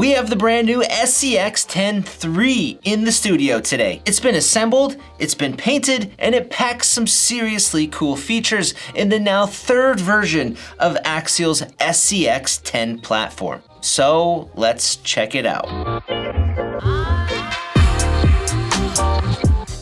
We have the brand new SCX10 III in the studio today. It's been assembled, it's been painted, and it packs some seriously cool features in the now third version of Axial's SCX10 platform. So let's check it out.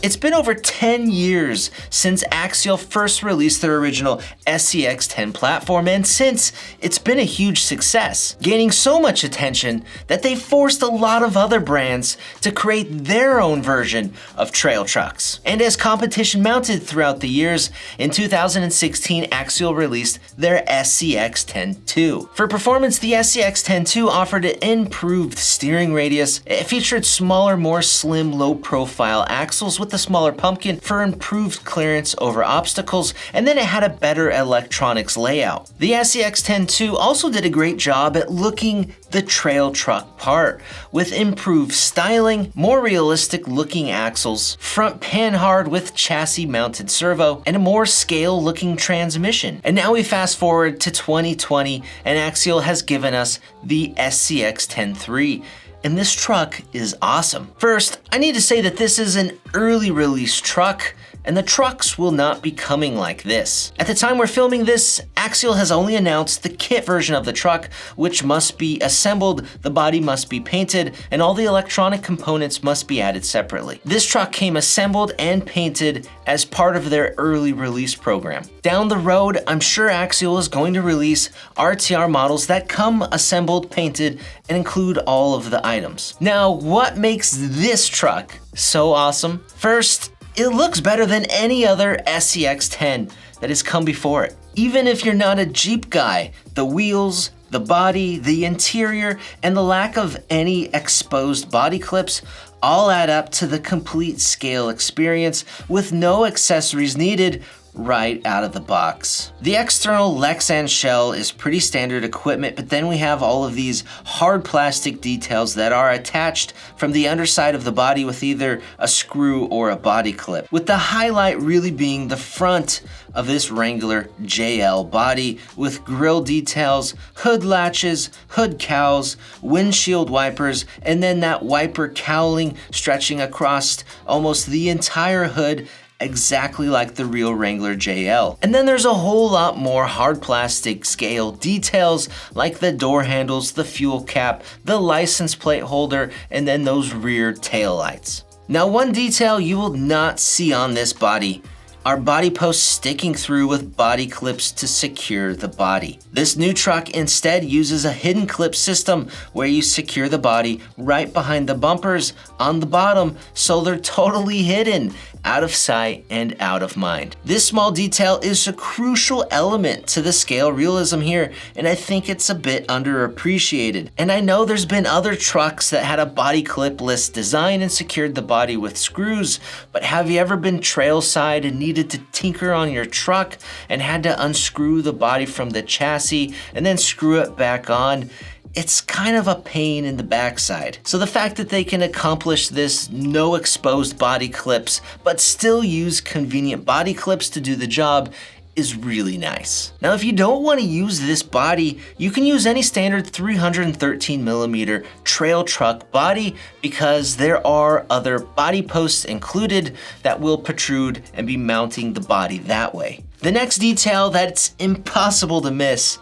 It's been over 10 years since Axial first released their original SCX10 platform, and since it's been a huge success, gaining so much attention that they forced a lot of other brands to create their own version of trail trucks. And as competition mounted throughout the years, in 2016 Axial released their SCX10 II. For performance, the SCX10 II offered an improved steering radius. It featured smaller, more slim, low-profile axles with a smaller pumpkin for improved clearance over obstacles, and then it had a better electronics layout. The SCX10 II also did a great job at looking the trail truck part, with improved styling, more realistic looking axles, front panhard with chassis mounted servo, and a more scale looking transmission. And now we fast forward to 2020 and Axial has given us the SCX10 III. And this truck is awesome. First, I need to say that this is an early release truck, and the trucks will not be coming like this. At the time we're filming this, Axial has only announced the kit version of the truck, which must be assembled, the body must be painted, and all the electronic components must be added separately. This truck came assembled and painted as part of their early release program. Down the road, I'm sure Axial is going to release RTR models that come assembled, painted, and include all of the items. Now, what makes this truck so awesome? First, it looks better than any other SCX10 that has come before it. Even if you're not a Jeep guy, the wheels, the body, the interior, and the lack of any exposed body clips all add up to the complete scale experience with no accessories needed right out of the box. The external Lexan shell is pretty standard equipment, but then we have all of these hard plastic details that are attached from the underside of the body with either a screw or a body clip, with the highlight really being the front of this Wrangler JL body with grille details, hood latches, hood cowls, windshield wipers, and then that wiper cowling stretching across almost the entire hood, exactly like the real Wrangler JL. And then there's a whole lot more hard plastic scale details like the door handles, the fuel cap, the license plate holder, and then those rear tail lights. Now, one detail you will not see on this body are body posts sticking through with body clips to secure the body. This new truck instead uses a hidden clip system where you secure the body right behind the bumpers on the bottom, so they're totally hidden, out of sight and out of mind. This small detail is a crucial element to the scale realism here, and I think it's a bit underappreciated. And I know there's been other trucks that had a body clip-less design and secured the body with screws, but have you ever been trail side and needed to tinker on your truck and had to unscrew the body from the chassis and then screw it back on? It's kind of a pain in the backside. So the fact that they can accomplish this no exposed body clips, but still use convenient body clips to do the job is really nice. Now, if you don't want to use this body, you can use any standard 313mm trail truck body, because there are other body posts included that will protrude and be mounting the body that way. The next detail that's impossible to miss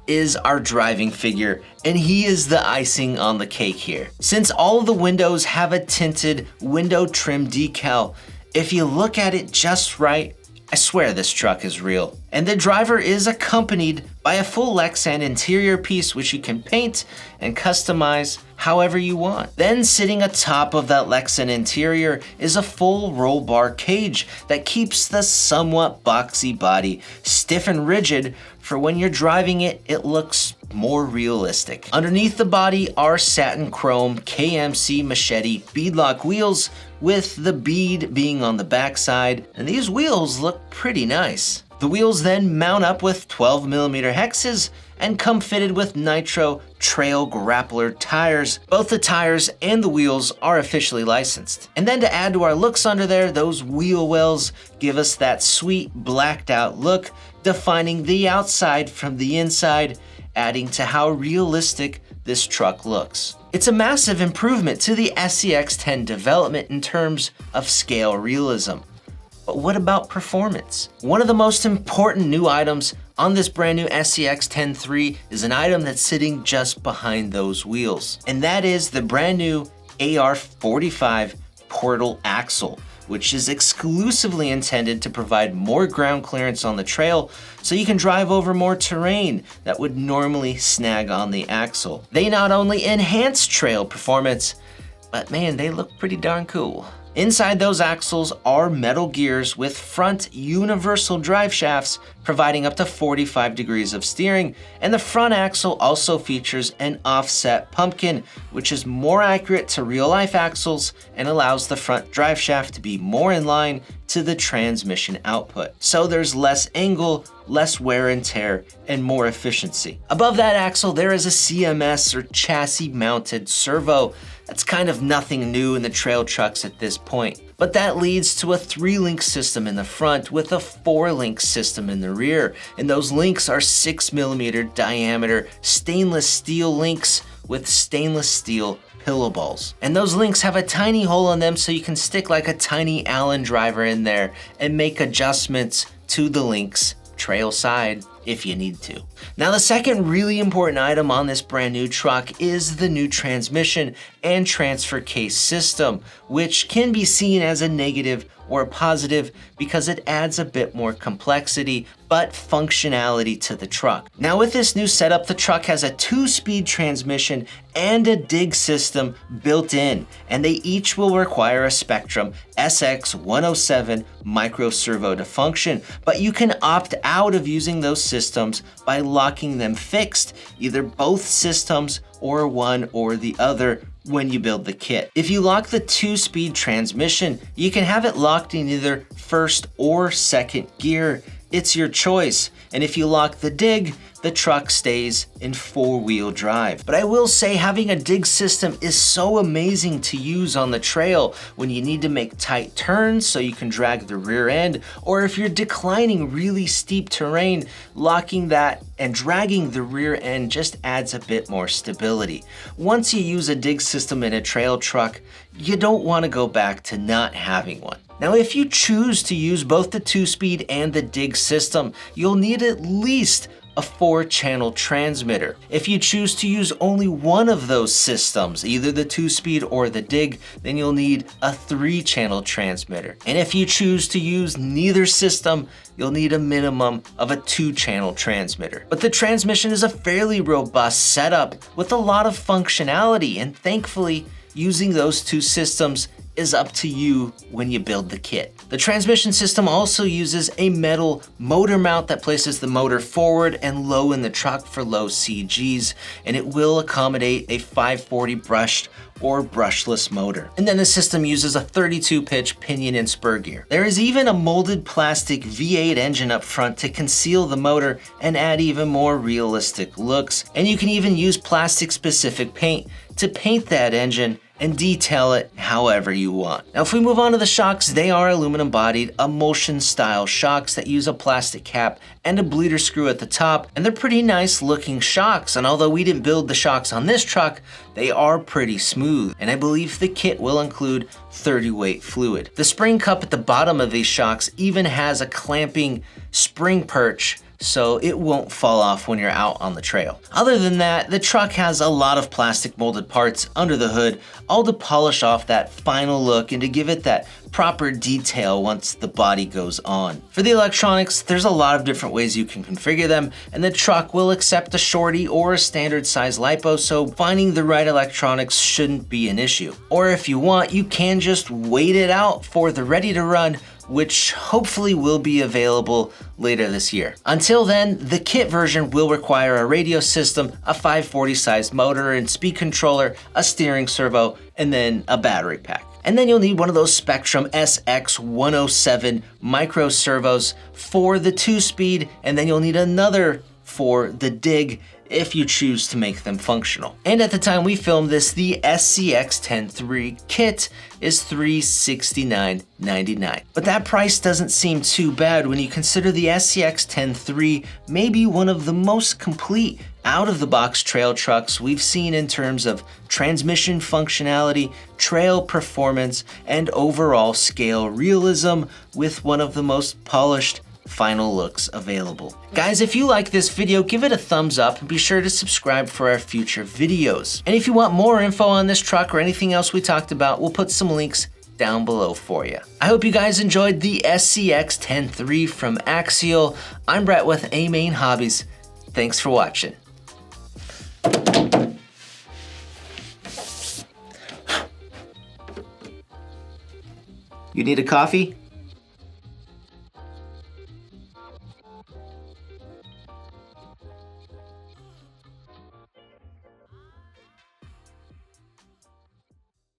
is our driving figure, and he is the icing on the cake here. Since all of the windows have a tinted window trim decal, if you look at it just right, I swear this truck is real. And the driver is accompanied by a full Lexan interior piece which you can paint and customize however you want. Then sitting atop of that Lexan interior is a full roll bar cage that keeps the somewhat boxy body stiff and rigid for when you're driving it, it looks more realistic. Underneath the body are satin chrome KMC Machete beadlock wheels, with the bead being on the backside, and these wheels look pretty nice. The wheels then mount up with 12mm hexes and come fitted with Nitro Trail Grappler tires. Both the tires and the wheels are officially licensed. And then to add to our looks under there, those wheel wells give us that sweet blacked out look, defining the outside from the inside, adding to how realistic this truck looks. It's a massive improvement to the SCX10 development in terms of scale realism. But what about performance? One of the most important new items on this brand new SCX10 III is an item that's sitting just behind those wheels, and that is the brand new AR45 Portal Axle, which is exclusively intended to provide more ground clearance on the trail so you can drive over more terrain that would normally snag on the axle. They not only enhance trail performance, but man, they look pretty darn cool. Inside those axles are metal gears with front universal drive shafts providing up to 45 degrees of steering, and the front axle also features an offset pumpkin, which is more accurate to real-life axles and allows the front drive shaft to be more in line to the transmission output. So there's less angle, less wear and tear, and more efficiency. Above that axle, there is a CMS or chassis mounted servo. That's kind of nothing new in the trail trucks at this point. But that leads to a 3-link system in the front with a 4-link system in the rear. And those links are 6mm diameter stainless steel links with stainless steel pillow balls. And those links have a tiny hole in them so you can stick like a tiny Allen driver in there and make adjustments to the links trail side if you need to. Now, the second really important item on this brand new truck is the new transmission and transfer case system, which can be seen as a negative or a positive because it adds a bit more complexity but functionality to the truck. Now, with this new setup, the truck has a 2-speed transmission and a dig system built in, and they each will require a Spectrum SCX10 micro servo to function, but you can opt out of using those systems by locking them fixed, either both systems or one or the other when you build the kit. If you lock the 2-speed transmission, you can have it locked in either first or second gear. It's your choice. And if you lock the dig, the truck stays in 4-wheel drive. But I will say having a dig system is so amazing to use on the trail when you need to make tight turns so you can drag the rear end, or if you're declining really steep terrain, locking that and dragging the rear end just adds a bit more stability. Once you use a dig system in a trail truck, you don't want to go back to not having one. Now, if you choose to use both the 2-speed and the dig system, you'll need at least a 4-channel transmitter. If you choose to use only one of those systems, either the 2-speed or the dig, then you'll need a 3-channel transmitter. And if you choose to use neither system, you'll need a minimum of a 2-channel transmitter. But the transmission is a fairly robust setup with a lot of functionality, and thankfully, using those 2 systems is up to you when you build the kit. The transmission system also uses a metal motor mount that places the motor forward and low in the truck for low CGs, and it will accommodate a 540 brushed or brushless motor. And then the system uses a 32-pitch pinion and spur gear. There is even a molded plastic V8 engine up front to conceal the motor and add even more realistic looks. And you can even use plastic-specific paint to paint that engine and detail it however you want. Now, if we move on to the shocks, they are aluminum-bodied emulsion-style shocks that use a plastic cap and a bleeder screw at the top, and they're pretty nice-looking shocks. And although we didn't build the shocks on this truck, they are pretty smooth, and I believe the kit will include 30-weight fluid. The spring cup at the bottom of these shocks even has a clamping spring perch, so it won't fall off when you're out on the trail. Other than that, the truck has a lot of plastic molded parts under the hood, all to polish off that final look and to give it that proper detail once the body goes on. For the electronics, there's a lot of different ways you can configure them, and the truck will accept a shorty or a standard size LiPo, so finding the right electronics shouldn't be an issue. Or if you want, you can just wait it out for the ready to run, which hopefully will be available later this year. Until then, the kit version will require a radio system, a 540 size motor and speed controller, a steering servo, and then a battery pack. And then you'll need one of those Spectrum SCX10 micro servos for the 2-speed, and then you'll need another for the dig if you choose to make them functional. And at the time we filmed this, the SCX10 III kit is $369.99. But that price doesn't seem too bad when you consider the SCX10 III may be one of the most complete out-of-the-box trail trucks we've seen in terms of transmission functionality, trail performance, and overall scale realism with one of the most polished final looks available. Guys, if you like this video, give it a thumbs up and be sure to subscribe for our future videos. And if you want more info on this truck or anything else we talked about, we'll put some links down below for you. I hope you guys enjoyed the SCX10 III from Axial. I'm Brett with AMain Hobbies. Thanks for watching. You need a coffee?